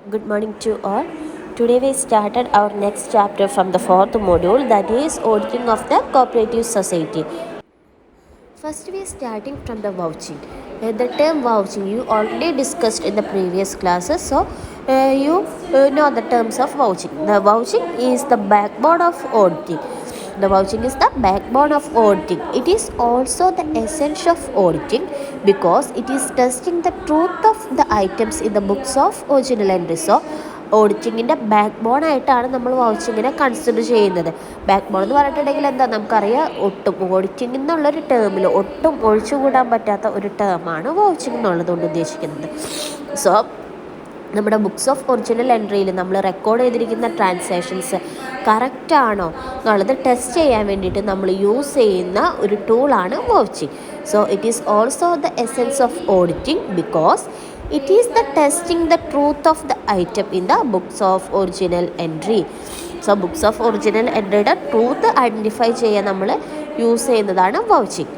Good morning to all. Today we started our next chapter from the fourth module, that is auditing of the cooperative society. First we are starting from the vouching. The term vouching you already discussed in the previous classes, so you know the terms of vouching. The vouching is the backbone of auditing. The vouching is the backbone of auditing. It is also the essence of auditing because it is testing the truth of the items in the books of original entry. So ഓഡിറ്റിങ്ങിൻ്റെ backbone ആയിട്ടാണ് നമ്മൾ വൗച്ചിങ്ങിനെ consider ചെയ്യുന്നത്. Backbone എന്ന് പറഞ്ഞിട്ടുണ്ടെങ്കിൽ എന്താ നമുക്കറിയാം, ഒട്ടും ഓഡിറ്റിംഗ് എന്നുള്ളൊരു ടേമിൽ ഒട്ടും ഒഴിച്ചുകൂടാൻ പറ്റാത്ത ഒരു ടേമാണ് വൗച്ചിങ് എന്നുള്ളതുകൊണ്ട് ഉദ്ദേശിക്കുന്നത്. സോ നമ്മുടെ ബുക്സ് ഓഫ് ഒറിജിനൽ എൻട്രിയിൽ നമ്മൾ റെക്കോർഡ് ചെയ്തിരിക്കുന്ന ട്രാൻസാക്ഷൻസ് കറക്റ്റാണോ എന്നുള്ളത് ടെസ്റ്റ് ചെയ്യാൻ വേണ്ടിയിട്ട് നമ്മൾ യൂസ് ചെയ്യുന്ന ഒരു ടൂളാണ് vouching. So it is also the essence of auditing because it is the testing the truth of the item in the books of original entry. So books of original എൻട്രിയുടെ truth identify ചെയ്യാൻ നമ്മൾ use ചെയ്യുന്നതാണ് vouching.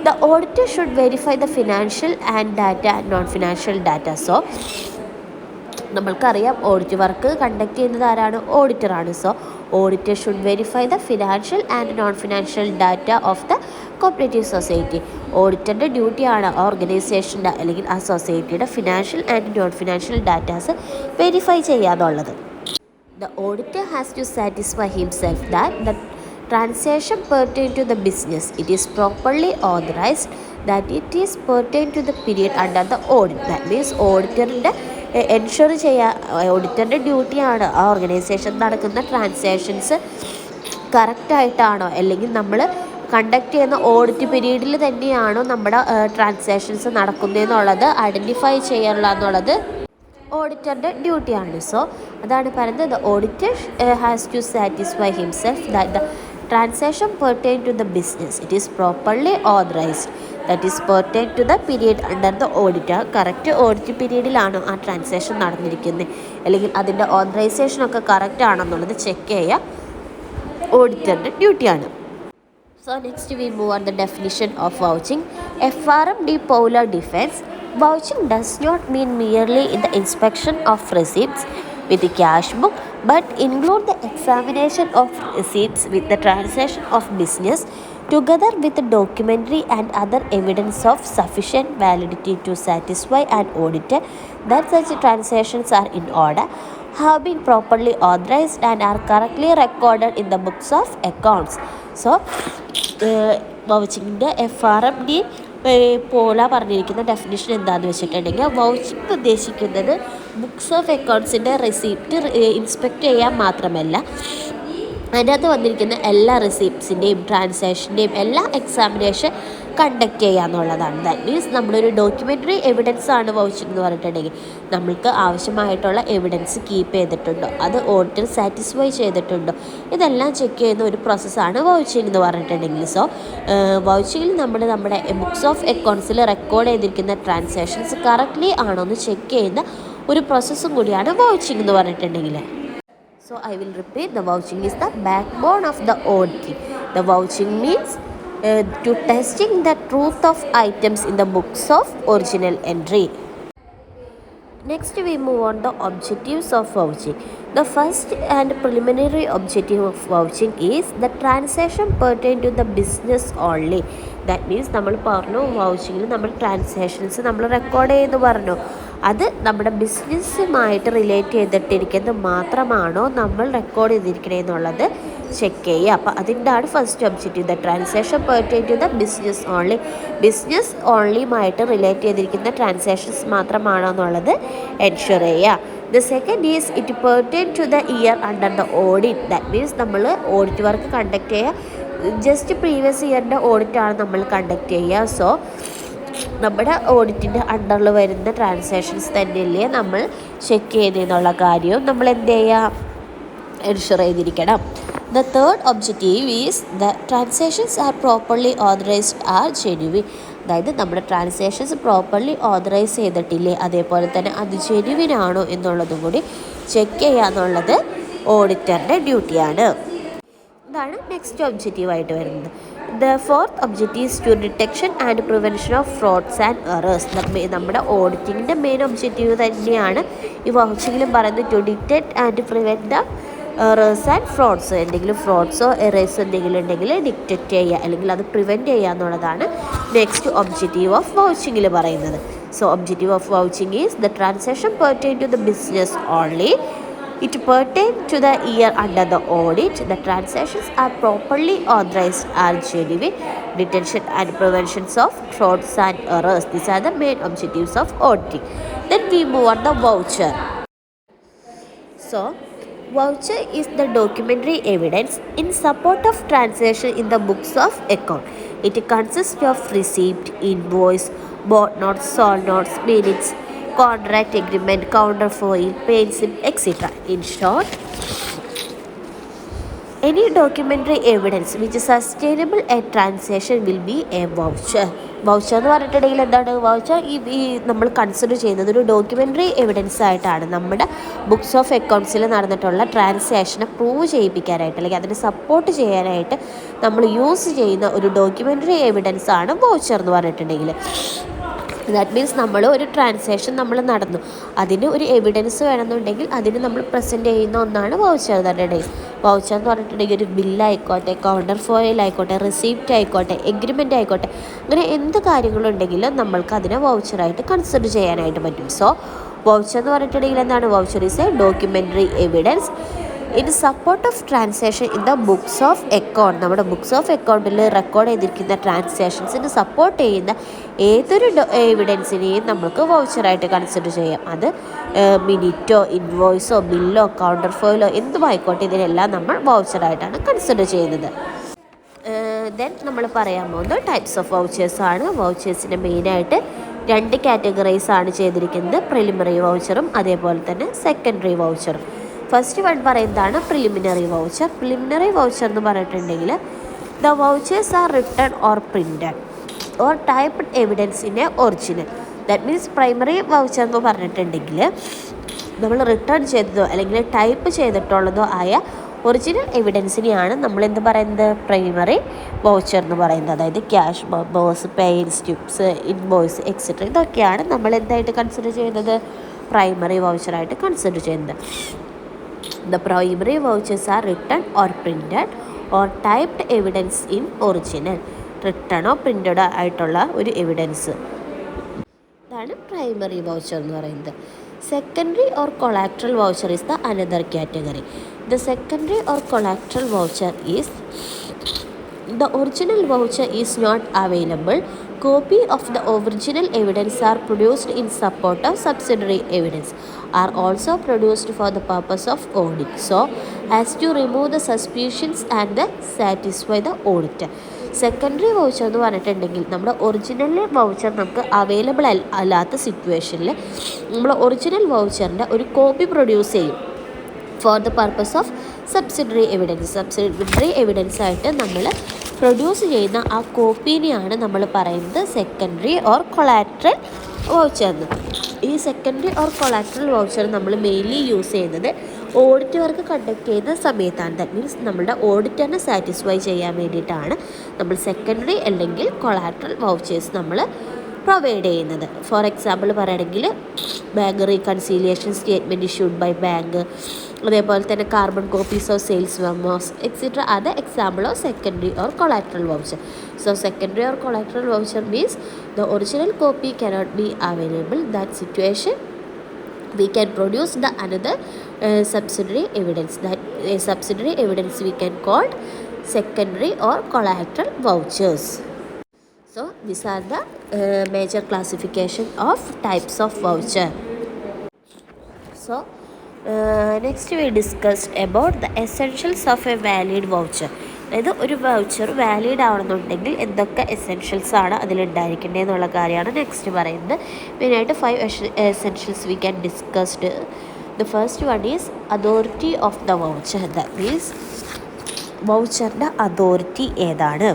The auditor should verify the financial and data and non financial data. So നമ്മൾക്കറിയാം audit work conduct ചെയ്യുന്നത് ആരാണ്? ഓഡിറ്ററാണ്. So auditor should verify the financial and non financial data of the cooperative society. ഓഡിറ്ററിൻ്റെ ഡ്യൂട്ടിയാണ് ഓർഗനൈസേഷൻ്റെ അല്ലെങ്കിൽ ആ സൊസൈറ്റിയുടെ financial and non financial datas verify ചെയ്യാന്നുള്ളത്. The auditor has to satisfy himself that the transaction pertain to the business, it is properly authorized, that it is pertain to the period under the audit. That means ഓഡിറ്ററിൻ്റെ ensure ഓഡിറ്ററിൻ്റെ ഡ്യൂട്ടിയാണ് ആ organisation നടക്കുന്ന transactions കറക്റ്റായിട്ടാണോ അല്ലെങ്കിൽ നമ്മൾ conduct ചെയ്യുന്ന audit പീരീഡിൽ തന്നെയാണോ നമ്മുടെ ട്രാൻസാക്ഷൻസ് നടക്കുന്നതെന്നുള്ളത് ഐഡൻറ്റിഫൈ ചെയ്യാനുള്ള എന്നുള്ളത് ഓഡിറ്ററിൻ്റെ ഡ്യൂട്ടിയാണ്. സോ അതാണ് പറയുന്നത്, the auditor has to satisfy himself that the transaction pertain to the business, it is properly authorized, that is pertain to the period under the auditor. Correct audit പീരീഡിലാണോ ആ transaction നടന്നിരിക്കുന്നത് അല്ലെങ്കിൽ അതിൻ്റെ ഓതറൈസേഷനൊക്കെ കറക്റ്റ് ആണെന്നുള്ളത് check ചെയ്യുക ഓഡിറ്ററിൻ്റെ ഡ്യൂട്ടിയാണ്. So next we move on the definition of vouching. FRMD Paula defense, vouching does not mean merely in the inspection of receipts with the cash book but include the examination of receipts with the transaction of business together with the documentary and other evidence of sufficient validity to satisfy an auditor that such transactions are in order, have been properly authorized and are correctly recorded in the books of accounts. So വൗച്ചിങ്ങിൻ്റെ FRMD പോള പറഞ്ഞിരിക്കുന്ന definition എന്താണെന്ന് വെച്ചിട്ടുണ്ടെങ്കിൽ, vouching ഉദ്ദേശിക്കുന്നത് books of അക്കൗണ്ട്സിൻ്റെ receipt inspect ചെയ്യാൻ മാത്രമല്ല, അതിനകത്ത് വന്നിരിക്കുന്ന എല്ലാ റെസിപ്റ്റ്സിൻ്റെയും ട്രാൻസാക്ഷൻ്റെയും എല്ലാ എക്സാമിനേഷൻ കണ്ടക്ട് ചെയ്യുക എന്നുള്ളതാണ്. ദാറ്റ് മീൻസ് നമ്മളൊരു ഡോക്യുമെൻ്ററി എവിഡൻസ് ആണ് വൗച്ചിങ് എന്ന് പറഞ്ഞിട്ടുണ്ടെങ്കിൽ നമ്മൾക്ക് ആവശ്യമായിട്ടുള്ള എവിഡൻസ് കീപ്പ് ചെയ്തിട്ടുണ്ടോ, അത് ഓഡിറ്റർ സാറ്റിസ്ഫൈ ചെയ്തിട്ടുണ്ടോ, ഇതെല്ലാം ചെക്ക് ചെയ്യുന്ന ഒരു പ്രോസസ്സാണ് വൗച്ചിങ് എന്ന് പറഞ്ഞിട്ടുണ്ടെങ്കിൽ. സോ വൗച്ചിങ്ങിൽ നമ്മുടെ ബുക്സ് ഓഫ് അക്കൗണ്ട്സിൽ റെക്കോർഡ് ചെയ്തിരിക്കുന്ന ട്രാൻസാക്ഷൻസ് കറക്റ്റ്ലി ആണോ എന്ന് ചെക്ക് ചെയ്യുന്ന ഒരു പ്രോസസ്സും കൂടിയാണ് വൗച്ചിങ് എന്ന് പറഞ്ഞിട്ടുണ്ടെങ്കിൽ. So I will repeat, the vouching is the backbone of the auditing. The vouching means to testing the truth of items in the books of original entry. Next we move on the objectives of vouching. The first and preliminary objective of vouching is the transaction pertain to the business only. That means നമ്മൾ പറഞ്ഞു വൗച്ചിങ്ങിൽ നമ്മൾ transactions നമ്മൾ record ചെയ്ത് പറഞ്ഞു, അത് നമ്മുടെ ബിസിനസ്സുമായിട്ട് relate ചെയ്തിട്ടിരിക്കുന്നത് മാത്രമാണോ നമ്മൾ റെക്കോർഡ് ചെയ്തിരിക്കണേന്നുള്ളത് ചെക്ക് ചെയ്യുക. അപ്പോൾ അതിൻ്റെയാണ് first objective. The transaction pertain to the business only, business ഓൺലിയുമായിട്ട് റിലേറ്റ് ചെയ്തിരിക്കുന്ന ട്രാൻസാക്ഷൻസ് മാത്രമാണോ എന്നുള്ളത് എൻഷുർ ചെയ്യുക. The second is it pertain to the year under the audit. That means നമ്മൾ ഓഡിറ്റ് വർക്ക് കണ്ടക്ട് ചെയ്യുക, ജസ്റ്റ് പ്രീവിയസ് ഇയറിൻ്റെ ഓഡിറ്റാണ് നമ്മൾ കണ്ടക്ട് ചെയ്യുക. സോ നമ്മുടെ ഓഡിറ്റിൻ്റെ അണ്ടറിൽ വരുന്ന ട്രാൻസാക്ഷൻസ് തന്നെയല്ലേ നമ്മൾ ചെക്ക് ചെയ്തെന്നുള്ള കാര്യവും നമ്മൾ എന്ത് ചെയ്യുക, എൻഷുർ ചെയ്തിരിക്കണം. The third objective is the transactions are properly authorised are genuine. അതായത് നമ്മുടെ ട്രാൻസാക്ഷൻസ് പ്രോപ്പർലി ഓതറൈസ് ചെയ്തിട്ടില്ലേ, അതേപോലെ തന്നെ അത് ജെന്യുവിനാണോ എന്നുള്ളതും കൂടി ചെക്ക് ചെയ്യുക എന്നുള്ളത് ഓഡിറ്ററിൻ്റെ ഡ്യൂട്ടിയാണ്. ഇതാണ് നെക്സ്റ്റ് ഒബ്ജക്റ്റീവായിട്ട് വരുന്നത്. The fourth objective is to detection and prevention of frauds and errors. നമ്മുടെ ഓഡിറ്റിങ്ങിൻ്റെ മെയിൻ ഒബ്ജക്റ്റീവ് തന്നെയാണ് ഈ വൗച്ചിങ്ങിലും പറയുന്നത്, to detect and prevent the errors and frauds. എന്തെങ്കിലും ഫ്രോഡ്സോ എറേഴ്സ് എന്തെങ്കിലും ഉണ്ടെങ്കിൽ ഡിറ്റക്റ്റ് ചെയ്യുക അല്ലെങ്കിൽ അത് പ്രിവെൻറ്റ് ചെയ്യുക എന്നുള്ളതാണ് നെക്സ്റ്റ് ഒബ്ജക്റ്റീവ് ഓഫ് വൗച്ചിങ്ങിൽ പറയുന്നത്. So objective of vouching is the transaction pertain to the business only. It pertains to the year under the audit. The transactions are properly authorized are genuine. Detection and prevention of frauds and errors. These are the main objectives of auditing. Then we move on the voucher. So, voucher is the documentary evidence in support of transaction in the books of account. It consists of receipt, invoice, bought notes, sold notes, minutes, contract agreement, counterfoil, pay slip, etc. In short, any documentary evidence which is sustainable a transaction will be a voucher. Voucher എന്ന് പറഞ്ഞിട്ടുണ്ടെങ്കിൽ എന്താണ് voucher? ഈ നമ്മൾ consider ചെയ്യുന്നത് ഒരു documentary evidence ആയിട്ടാണ്. നമ്മുടെ books of അക്കൗണ്ട്സിൽ നടന്നിട്ടുള്ള ട്രാൻസാക്ഷനെ പ്രൂവ് ചെയ്യിപ്പിക്കാനായിട്ട് അല്ലെങ്കിൽ അതിനെ സപ്പോർട്ട് ചെയ്യാനായിട്ട് നമ്മൾ യൂസ് ചെയ്യുന്ന ഒരു ഡോക്യുമെൻ്ററി എവിഡൻസ് ആണ് വൗച്ചർ എന്ന് പറഞ്ഞിട്ടുണ്ടെങ്കിൽ. ദാറ്റ് മീൻസ് നമ്മൾ ഒരു ട്രാൻസാക്ഷൻ നമ്മൾ നടന്നു, അതിന് ഒരു എവിഡൻസ് വേണമെന്നുണ്ടെങ്കിൽ അതിന് നമ്മൾ പ്രസൻറ്റ് ചെയ്യുന്ന ഒന്നാണ് വൗച്ചർ എന്ന് പറഞ്ഞിട്ടുണ്ടെങ്കിൽ. വൗച്ചർ എന്ന് പറഞ്ഞിട്ടുണ്ടെങ്കിൽ ഒരു ബില്ലായിക്കോട്ടെ, കൗണ്ടർ ഫോയിൽ ആയിക്കോട്ടെ, റെസിപ്റ്റ് ആയിക്കോട്ടെ, എഗ്രിമെൻ്റ് ആയിക്കോട്ടെ, അങ്ങനെ എന്ത് കാര്യങ്ങളുണ്ടെങ്കിലും നമ്മൾക്ക് അതിനെ വൗച്ചറായിട്ട് കൺസിഡർ ചെയ്യാനായിട്ട് പറ്റും. സോ വൗച്ചർ എന്ന് പറഞ്ഞിട്ടുണ്ടെങ്കിൽ എന്താണ്? Voucher is A documentary evidence in support of transaction in the books of account. നമ്മുടെ ബുക്സ് ഓഫ് അക്കൗണ്ടിൽ റെക്കോർഡ് ചെയ്തിരിക്കുന്ന ട്രാൻസാക്ഷൻസിന് സപ്പോർട്ട് ചെയ്യുന്ന ഏതൊരു എവിഡൻസിനെയും നമുക്ക് വൗച്ചറായിട്ട് കൺസിഡർ ചെയ്യാം. അത് മിനിറ്റോ, ഇൻവോയ്സോ, ബില്ലോ, കൗണ്ടർ ഫോയിലോ എന്തുമായിക്കോട്ടെ, ഇതിനെല്ലാം നമ്മൾ വൗച്ചറായിട്ടാണ് കൺസിഡർ ചെയ്യുന്നത്. ദെൻ നമ്മൾ പറയാൻ പോകുന്നത് ടൈപ്സ് ഓഫ് വൗച്ചേഴ്സ് ആണ്. വൗച്ചേഴ്സിൻ്റെ മെയിനായിട്ട് 2 കാറ്റഗറീസ് ആണ് ചെയ്തിരിക്കുന്നത്, പ്രിലിമിനറി വൗച്ചറും അതേപോലെ തന്നെ സെക്കൻഡറി വൗച്ചറും. ഫസ്റ്റ് വൺ പറയുന്നതാണ് പ്രിലിമിനറി വൗച്ചർ. പ്രിലിമിനറി വൗച്ചർ എന്ന് പറഞ്ഞിട്ടുണ്ടെങ്കിൽ the vouchers R written or printed or typed evidence in A original. That means primary voucher എന്ന് പറഞ്ഞിട്ടുണ്ടെങ്കിൽ നമ്മൾ റിട്ടേൺ ചെയ്തതോ അല്ലെങ്കിൽ ടൈപ്പ് ചെയ്തിട്ടുള്ളതോ ആയ ഒറിജിനൽ എവിഡൻസിനെയാണ് നമ്മൾ എന്ത് പറയുന്നത്? പ്രൈമറി വൗച്ചർ എന്ന് പറയുന്നത്. അതായത് ക്യാഷ് മെമ്മോസ്, പേ സ്ലിപ്സ്, ഇൻവോയ്സ് എക്സെട്ര, ഇതൊക്കെയാണ് നമ്മൾ എന്തായിട്ട് കൺസിഡർ ചെയ്യുന്നത്? പ്രൈമറി വൗച്ചറായിട്ട് കൺസിഡർ ചെയ്യുന്നത്. The primary vouchers are written or printed or typed evidence in original. റിട്ടേണോ പ്രിൻ്റഡോ ആയിട്ടുള്ള ഒരു എവിഡൻസ്, ഇതാണ് പ്രൈമറി വൗച്ചർ എന്ന് പറയുന്നത്. Secondary or collateral voucher is the another category. The secondary or collateral voucher is the original voucher is not available. Copy of the original evidence are produced in support of subsidiary evidence are also produced for the purpose of audit, so as to remove the suspicions and satisfy the auditor. Secondary voucher എന്ന് പറഞ്ഞിട്ടുണ്ടെങ്കിൽ നമ്മുടെ original voucher നമുക്ക് available അല്ലാത്ത സിറ്റുവേഷനിൽ നമ്മൾ original വൗച്ചറിൻ്റെ ഒരു copy produce ചെയ്യും for the purpose of subsidiary evidence. Subsidiary evidence ആയിട്ട് നമ്മൾ പ്രൊഡ്യൂസ് ചെയ്യുന്ന ആ കോപ്പീനെയാണ് നമ്മൾ പറയുന്നത് സെക്കൻഡറി ഓർ കൊളാട്രൽ വൗച്ചർ എന്ന്. ഈ സെക്കൻഡറി ഓർ കൊളാട്രൽ വൗച്ചർ നമ്മൾ മെയിൻലി യൂസ് ചെയ്യുന്നത് ഓഡിറ്റ് വർക്ക് കണ്ടക്ട് ചെയ്യുന്ന സമയത്താണ്. ദാറ്റ് മീൻസ് നമ്മുടെ ഓഡിറ്ററിനെ സാറ്റിസ്ഫൈ ചെയ്യാൻ വേണ്ടിയിട്ടാണ് നമ്മൾ സെക്കൻഡറി അല്ലെങ്കിൽ കൊളാട്രൽ വൗച്ചേഴ്സ് നമ്മൾ പ്രൊവൈഡ് ചെയ്യുന്നത്. ഫോർ എക്സാമ്പിൾ പറയുകയാണെങ്കിൽ bank reconciliation statement issued by bank, അതേപോലെ തന്നെ carbon copies of sales memos etcetera are the example of secondary or collateral voucher. So secondary or collateral voucher means the original copy cannot be available. That situation we can produce the another subsidiary evidence. That subsidiary evidence we can call secondary or collateral vouchers. So these are the major classification of types of voucher. So next we discussed about the essentials of a valid voucher. അതായത് ഒരു voucher valid ആവണമെന്നുണ്ടെങ്കിൽ എന്തൊക്കെ essentials ആണ് അതിലുണ്ടായിരിക്കേണ്ടതെന്നുള്ള കാര്യമാണ് next പറയുന്നത്. മെയിനായിട്ട് 5 essentials we can discussed. The first one is authority of the voucher. That means വൗച്ചറിൻ്റെ authority ഏതാണ്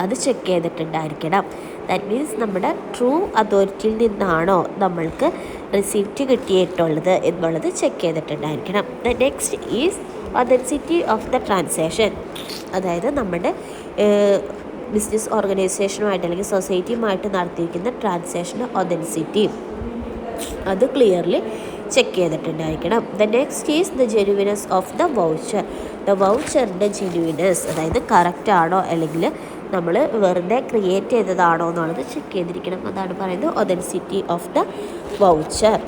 അത് ചെക്ക് ചെയ്തിട്ടുണ്ടായിരിക്കണം. ദാറ്റ് മീൻസ് നമ്മുടെ ട്രൂ അതോറിറ്റിയിൽ നിന്നാണോ നമ്മൾക്ക് റിസീപ്റ്റ് കിട്ടിയിട്ടുള്ളത് എന്നുള്ളത് ചെക്ക് ചെയ്തിട്ടുണ്ടായിരിക്കണം. The next is authenticity of the transaction, അതായത് നമ്മുടെ ബിസിനസ് ഓർഗനൈസേഷനുമായിട്ട് അല്ലെങ്കിൽ സൊസൈറ്റിയുമായിട്ട് നടത്തിയിരിക്കുന്ന ട്രാൻസാക്ഷൻ്റെ ഒതൻസിറ്റി അത് ക്ലിയർലി ചെക്ക് ചെയ്തിട്ടുണ്ടായിരിക്കണം. The next is the genuineness of the voucher. The വൗച്ചറിൻ്റെ ജെനുവിനസ്, അതായത് കറക്റ്റ് ആണോ അല്ലെങ്കിൽ നമ്മൾ വെറുതെ ക്രിയേറ്റ് ചെയ്തതാണോ എന്നുള്ളത് ചെക്ക് ചെയ്തിരിക്കണം. അതാണ് പറയുന്നത് authenticity of the voucher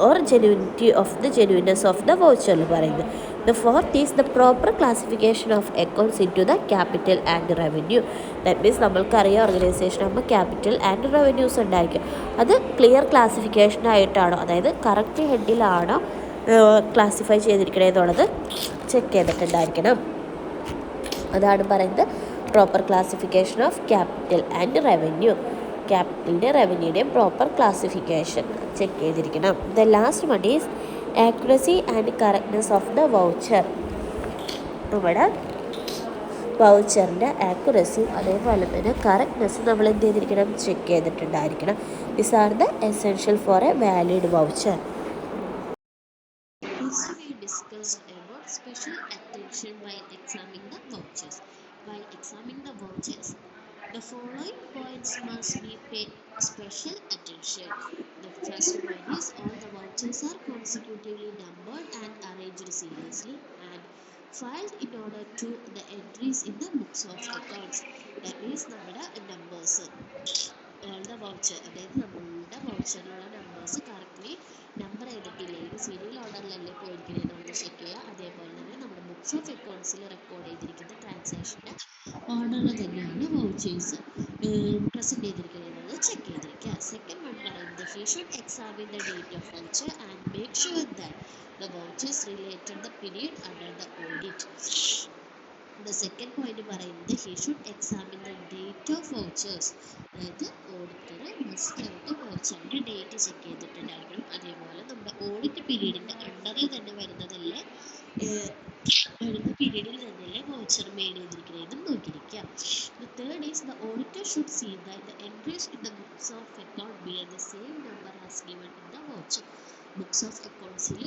or genuinity of the genuineness of the voucher എന്ന് പറയുന്നത്. The fourth is the proper classification of accounts in to the capital and revenue. That means നമ്മൾക്കറിയാം ഓർഗനൈസേഷൻ ആകുമ്പോൾ capital and revenues ഉണ്ടായിരിക്കും. അത് clear ക്ലാസിഫിക്കേഷനായിട്ടാണോ, അതായത് correct ഹെഡിലാണോ classify ചെയ്തിരിക്കണേ എന്നുള്ളത് check ചെയ്തിട്ടുണ്ടായിരിക്കണം. അതാണ് പറയുന്നത് proper classification of capital and revenue. ക്യാപിറ്റലിൻ്റെ റവന്യൂയുടെയും പ്രോപ്പർ ക്ലാസിഫിക്കേഷൻ ചെക്ക് ചെയ്തിരിക്കണം. The last one is accuracy and correctness of the voucher. നമ്മുടെ വൗച്ചറിൻ്റെ ആക്യുറസിയും അതേപോലെ തന്നെ കറക്റ്റ്നെസ്സും നമ്മൾ എന്ത് ചെയ്തിരിക്കണം, ചെക്ക് ചെയ്തിട്ടുണ്ടായിരിക്കണം. This are the essential for a valid voucher. Special attention while examining the vouchers. While examining the vouchers, the following points must be paid special attention. The first one is all the vouchers are consecutively numbered and arranged seriously and filed in order to the entries in the books of accounts. That means നമ്മുടെ numbers ഓൾഡ voucher, അതായത് നമ്മളുടെ വൗച്ചറിലുള്ള numbers correctly number ചെയ്തിട്ടില്ലെങ്കിൽ serial ഓർഡറിലല്ലേ പോയിരിക്കുന്നത് check ചെയ്യുക. അതേപോലെ തന്നെ നമ്മുടെ books of അക്കൗണ്ട്സിൽ record ചെയ്തിരിക്കുന്ന ട്രാൻസാക്ഷൻ്റെ ഓർഡറിൽ തന്നെയാണ് വൗച്ചേഴ്സ് പ്രസൻറ്റ് ചെയ്തിരിക്കുന്നത് ചെക്ക് ചെയ്തിരിക്കുക. സെക്കൻഡ് വൺ പറയുന്നത് he should examine the date of voucher and make sure that the vouchers related the period under the audit. The second point പറയുന്നത് he should examine the date of vouchers, അതായത് auditor മസ്റ്റായിട്ട് വൗച്ചറിൻ്റെ date check ചെയ്തിട്ടുണ്ടായിരിക്കണം. അതേപോലെ നമ്മുടെ audit പീരീഡിൻ്റെ അണ്ടറിൽ തന്നെ വരുന്നതല്ലേ വരുന്ന പീരീഡിൽ തന്നെയല്ലേ വൗച്ചർ മെയിൻ ചെയ്തിരിക്കുന്നതെന്നും നോക്കിയിരിക്കുക. The third is the auditor should see that the entries in the books of account bear the same number as given in the voucher. Books of അക്കൗണ്ട്സിൽ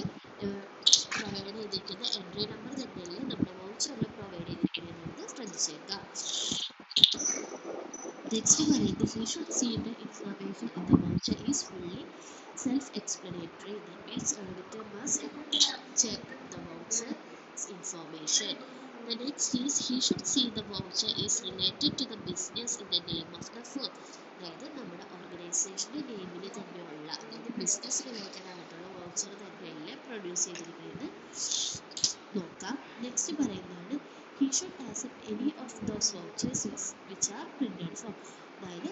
പ്രൊവൈഡ് ചെയ്തിരിക്കുന്ന എൻട്രി നമ്പർ തന്നെയല്ലേ നമ്മുടെ വൗച്ചറിൽ provide ചെയ്തിരിക്കുന്നത് ശ്രദ്ധിച്ചേക്കുക. Next പറയുന്നത് he should see the information in the voucher is fully self-explanatory. That means auditor must check the voucher's information. The next is he should see the voucher is related to the business in the name of the firm. അതായത് നമ്മുടെ ഓർഗനൈസേഷൻ്റെ നെയിമിൽ തന്നെയുള്ള, അതായത് business related ആയിട്ടുള്ള voucher തന്നെയല്ലേ produce ചെയ്തിരിക്കുന്നത് നോക്കാം. Next പറയുന്നതാണ് he should accept any of those vouchers which are printed form. അതായത്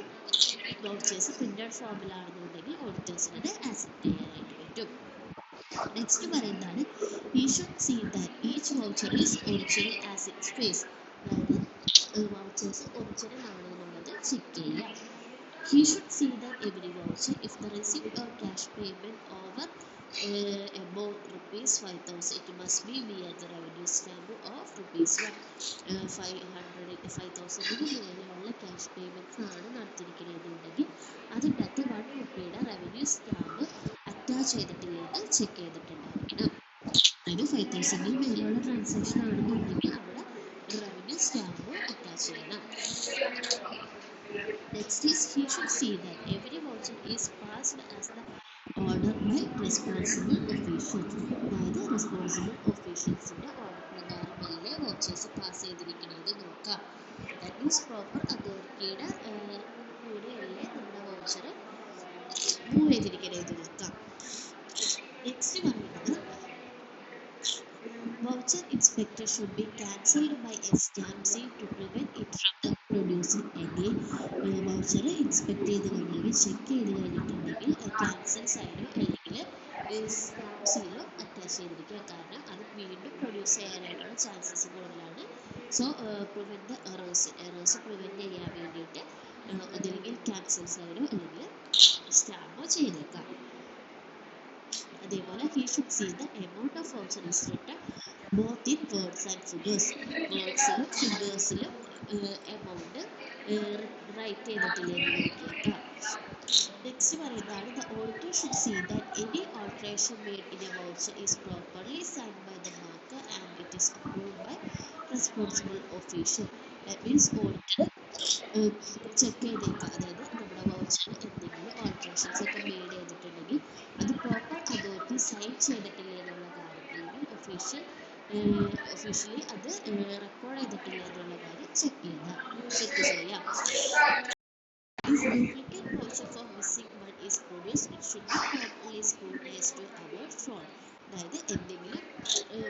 വൗച്ചേഴ്സ് പ്രിന്റഡ് ഫോമിലാണെന്നുണ്ടെങ്കിൽ ഓഡിറ്റേഴ്സിന് അത് ആക്സെപ്റ്റ് ചെയ്യാനായിട്ട് പറ്റും. നെക്സ്റ്റ് പറയുന്നതാണ് he should see that each voucher is original as its face. അതായത് വൗച്ചേഴ്സ് ഒറിജിനൽ ആണെന്നുള്ളത് ചെക്ക് ചെയ്യുക. He should see that every voucher, if the receipt or cash payment over about ₹5,000, it must be via the revenue stamp of ₹1. 5,000 മേലെയുള്ള cash payments ആണ് നടത്തിയിരിക്കുന്നതെന്നുണ്ടെങ്കിൽ അതിൻ്റെ അകത്ത് ₹1 revenue stamp attach ചെയ്തിട്ടില്ലെങ്കിൽ check ചെയ്തിട്ടുണ്ടായിരിക്കണം. അതായത് 5,000 മേലെയുള്ള transaction ആണെന്നുണ്ടെങ്കിൽ അവിടെ റവന്യൂ സ്റ്റാമ്പ് അറ്റാച്ച് ചെയ്യണം. Next is he should see that every voucher is passed as the order by responsible officials. അതായത് റെസ്പോൺസിബിൾ ഒഫീഷ്യൽസിൻ്റെ ഓർഡർ പ്രകാരമല്ലേ വൗച്ചേഴ്സ് പാസ് ചെയ്തിരിക്കുന്നത് നോക്കാം. ദാറ്റ് മീൻസ് പ്രോപ്പർ അതോറിറ്റിയുടെ കൂടെയല്ലേ നമ്മുടെ വൗച്ചർ മൂവ് ചെയ്തിരിക്കുന്നത് നോക്കാം. നെക്സ്റ്റ് പറയുന്നത് voucher inspector should be cancelled by a stamp seal to prevent it from producing again. Voucher inspect ചെയ്ത് കഴിഞ്ഞെങ്കിൽ ചെക്ക് ചെയ്ത് കഴിഞ്ഞിട്ടുണ്ടെങ്കിൽ ക്യാൻസൽ സൈനോ അല്ലെങ്കിൽ സ്റ്റാമ്പ് സീലോ അറ്റാച്ച് ചെയ്തിരിക്കുക. കാരണം അത് വീണ്ടും പ്രൊഡ്യൂസ് ചെയ്യാനായിട്ടുള്ള ചാൻസസ് കൂടുതലാണ്. സോ പ്രിവെൻറ്റ് എറേഴ്സ് പ്രിവെൻറ്റ് ചെയ്യാൻ വേണ്ടിയിട്ട് ഒന്നില്ലെങ്കിൽ ക്യാൻസൽ സൈനോ അല്ലെങ്കിൽ സ്റ്റാമ്പോ ചെയ്തേക്കാം. അതേപോലെ he should see the amount of voucher is written both in words and figures. വേർഡ്സിലും ഫിഗേഴ്സിലും എമൗണ്ട് റൈറ്റ് ചെയ്തിട്ടില്ലെന്ന് നോക്കിയേക്കാം. നെക്സ്റ്റ് പറയുന്നതാണ് the auditor should see that any alteration made in a voucher is properly signed by the marker and is approved by responsible official. That means auditor check ചെയ്തേക്കുക, അതായത് നമ്മുടെ വൗച്ചറിൽ എന്തെങ്കിലും alterations ഒക്കെ made ചെയ്തിട്ടുണ്ടെങ്കിൽ അത് പ്രോപ്പർ അതോറിറ്റി സൈൻ ചെയ്തിട്ടില്ല എന്നുള്ള കാര്യം, അല്ലെങ്കിൽ ഒഫീഷ്യലി അത് റെക്കോർഡ് ചെയ്തിട്ടില്ല എന്നുള്ള കാര്യം ചെക്ക് ചെയ്യാം. If duplicate voucher for missing one is produced, it should be properly scrutinized to avoid fraud. അതായത് എന്തെങ്കിലും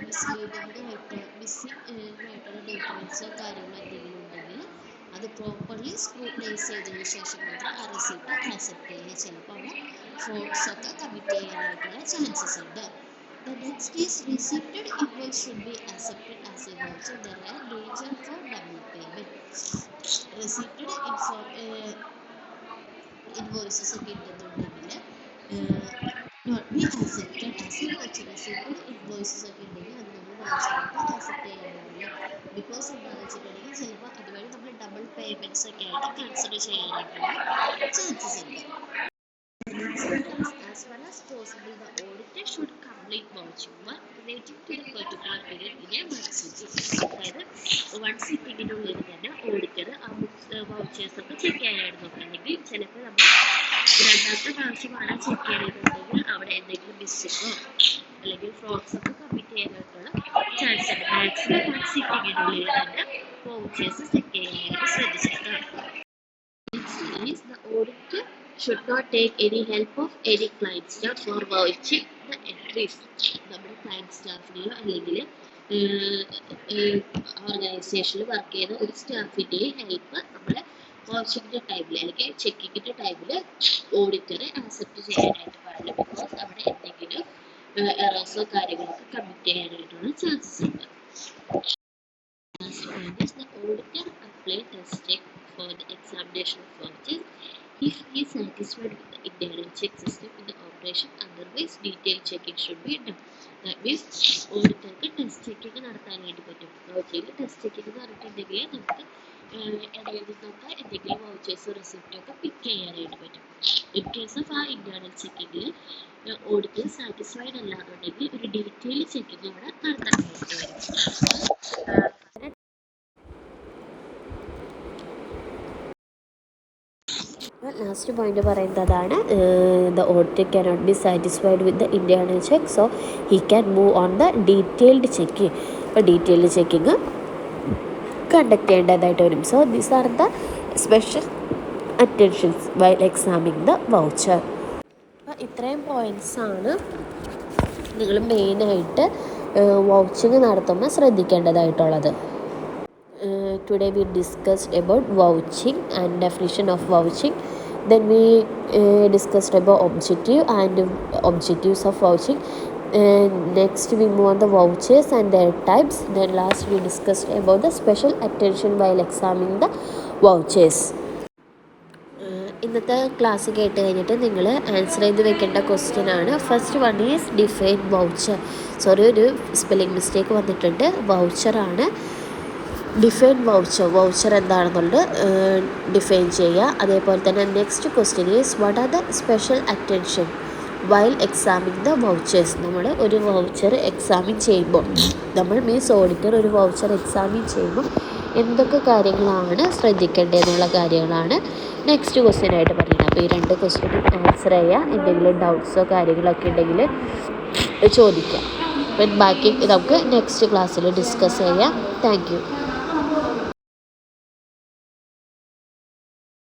മിസ്ലീഡിംഗ് ആയിട്ട് മിസ്സിംഗ് ആയിട്ടുള്ള ഡോക്യുമെൻറ്റ്സോ കാര്യങ്ങളോ എന്തെങ്കിലും ഉണ്ടെങ്കിൽ അത് പ്രോപ്പർലി സ്ക്രൂട്ടനൈസ് ചെയ്തതിനു ശേഷം മാത്രം ആ റെസിപ്റ്റ് ആക്സെപ്റ്റ് ചെയ്യുക. ചിലപ്പോൾ അവിടെ ഫ്രോഡ്സ് ഒക്കെ കമ്മിറ്റ് ചെയ്യാനായിട്ടുള്ള ചാൻസസ് ഉണ്ട്. The next is receipted invoice should be accepted as a voucher. There are danger for double payment. Receipted invoices ഒക്കെ ഉണ്ടെന്നുണ്ടെങ്കിൽ not be accepted as a voucher. Receipted invoices ഒക്കെ ഉണ്ടെങ്കിൽ അത് നമ്മൾ വൗച്ചറായിട്ട് ആക്സെപ്റ്റ് ചെയ്യാൻ പാടില്ല. ബിക്കോസ് എന്താണെന്ന് വെച്ചിട്ടുണ്ടെങ്കിൽ ചിലപ്പോൾ അതുവഴി നമ്മൾ ഡബിൾ പേയ്മെൻറ്റ്സ് ഒക്കെ ആയിട്ട് കൺസിഡർ ചെയ്യാനായിട്ടുള്ള ചാൻസസ് ഉണ്ട്. As well as possible, the auditor should complete vouching work relating to the particular period in a one sitting. അതായത് വൺ സിറ്റിങ്ങിനുള്ളിൽ തന്നെ ഓഡിറ്റർ ആ വൗച്ചേഴ്സ് ഒക്കെ ചെക്ക് ചെയ്യാനായിട്ട് നോക്കുകയാണെങ്കിൽ ചിലപ്പോൾ നമ്മൾ രണ്ടാമത്തെ പ്രാവശ്യമാണ് ചെക്ക് ചെയ്യാനായിട്ടുണ്ടെങ്കിൽ അവിടെ എന്തെങ്കിലും മിസ്സിങ്ങോ അല്ലെങ്കിൽ ഫ്രോഡ്സ് ഒക്കെ കമ്മിറ്റ് ചെയ്യാനായിട്ടുള്ള ചാൻസ് ഉണ്ട്. മാക്സിമം വൺ സിറ്റിങ്ങിനുള്ളിൽ തന്നെ വൗച്ചേഴ്സ് ചെക്ക് ചെയ്യാനായിട്ട് ശ്രദ്ധിച്ചിട്ടാണ്. Is the auditor should not take any help of any client staff for vouching the entries. നമ്മുടെ ക്ലയൻറ്റ് സ്റ്റാഫിനെയോ അല്ലെങ്കിൽ ഓർഗനൈസേഷനിൽ വർക്ക് ചെയ്യുന്ന ഒരു സ്റ്റാഫിൻ്റെയും ഹെൽപ്പ് നമ്മുടെ വൗച്ചിങ്ങിൻ്റെ ടൈമിൽ അല്ലെങ്കിൽ ചെക്കിങ്ങിൻ്റെ ടൈമിൽ ഓഡിറ്ററെ ആക്സെപ്റ്റ് ചെയ്യാനായിട്ട് പാടില്ല. ബിക്കോസ് അവിടെ എന്തെങ്കിലും എറേഴ്സോ കാര്യങ്ങളൊക്കെ കമ്മിറ്റ് ചെയ്യാനായിട്ടുള്ള ചാൻസസ് ഉണ്ട്. Last point is the auditor apply testing for the examination of vouchers if he is satisfied with the internal check system in the operation. Otherwise, detailed checking should be done. That means ഓഡിറ്റർക്ക് test checking നടത്താനായിട്ട് പറ്റും. വൗച്ചറിൽ test checking നടത്തിയിട്ടുണ്ടെങ്കിൽ നമുക്ക് ഇടയിൽ നിന്നൊക്കെ എന്തെങ്കിലും vouchers receipt ഒക്കെ പിക്ക് ചെയ്യാനായിട്ട് പറ്റും. ഇൻ കേസ് ഓഫ് ആ ഇന്റേണൽ ചെക്കിങ്ങിൽ ഓഡിറ്റർ സാറ്റിസ്ഫൈഡ് അല്ല എന്നുണ്ടെങ്കിൽ ഒരു ഡീറ്റെയിൽ ചെക്കിങ് അവിടെ നടത്താനായിട്ട് വരും. ലാസ്റ്റ് പോയിന്റ് പറയുന്നതാണ് the auditor cannot be satisfied with the internal check, so he can move on the detailed checking. അപ്പോൾ ഡീറ്റെയിൽഡ് ചെക്കിങ് കണ്ടക്ട് ചെയ്യേണ്ടതായിട്ട് വരും. So these are the special attentions while examining the voucher. അപ്പോൾ ഇത്രയും പോയിൻറ്റ്സാണ് നിങ്ങൾ മെയിനായിട്ട് vouching നടത്തുമ്പോൾ ശ്രദ്ധിക്കേണ്ടതായിട്ടുള്ളത്. Today we discussed about vouching and definition of vouching. Then we discussed about objectives of vouching. Next we move on the vouchers and their types. Then last we discussed about the special attention while examining the vouchers. ഇന്നത്തെ class കേട്ട് കഴിഞ്ഞിട്ട് നിങ്ങൾ answer ചെയ്ത് വെക്കേണ്ട question ആണ്. First one is define voucher. Sorry, ഒരു spelling mistake വന്നിട്ടുണ്ട്. വൗച്ചറാണ്. Define voucher എന്താണെന്നുള്ളത് ഡിഫൈൻ ചെയ്യുക. അതേപോലെ തന്നെ next question is what are the special attention while examining the vouchers. നമ്മൾ ഒരു വൗച്ചർ എക്സാമിൻ ചെയ്യുമ്പോൾ ഓഡിറ്റർ ഒരു വൗച്ചർ എക്സാമിൻ ചെയ്യുമ്പോൾ എന്തൊക്കെ കാര്യങ്ങളാണ് ശ്രദ്ധിക്കേണ്ടതെന്നുള്ള കാര്യങ്ങളാണ് നെക്സ്റ്റ് ക്വസ്റ്റ്യൻ ആയിട്ട് പറയുന്നത്. അപ്പോൾ ഈ രണ്ട് ക്വസ്റ്റ്യനും ആൻസർ ചെയ്യുക. എന്തെങ്കിലും ഡൗട്ട്സോ കാര്യങ്ങളൊക്കെ ഉണ്ടെങ്കിൽ ചോദിക്കാം. അപ്പം ബാക്കി നമുക്ക് നെക്സ്റ്റ് ക്ലാസ്സിൽ ഡിസ്കസ് ചെയ്യാം. Thank you.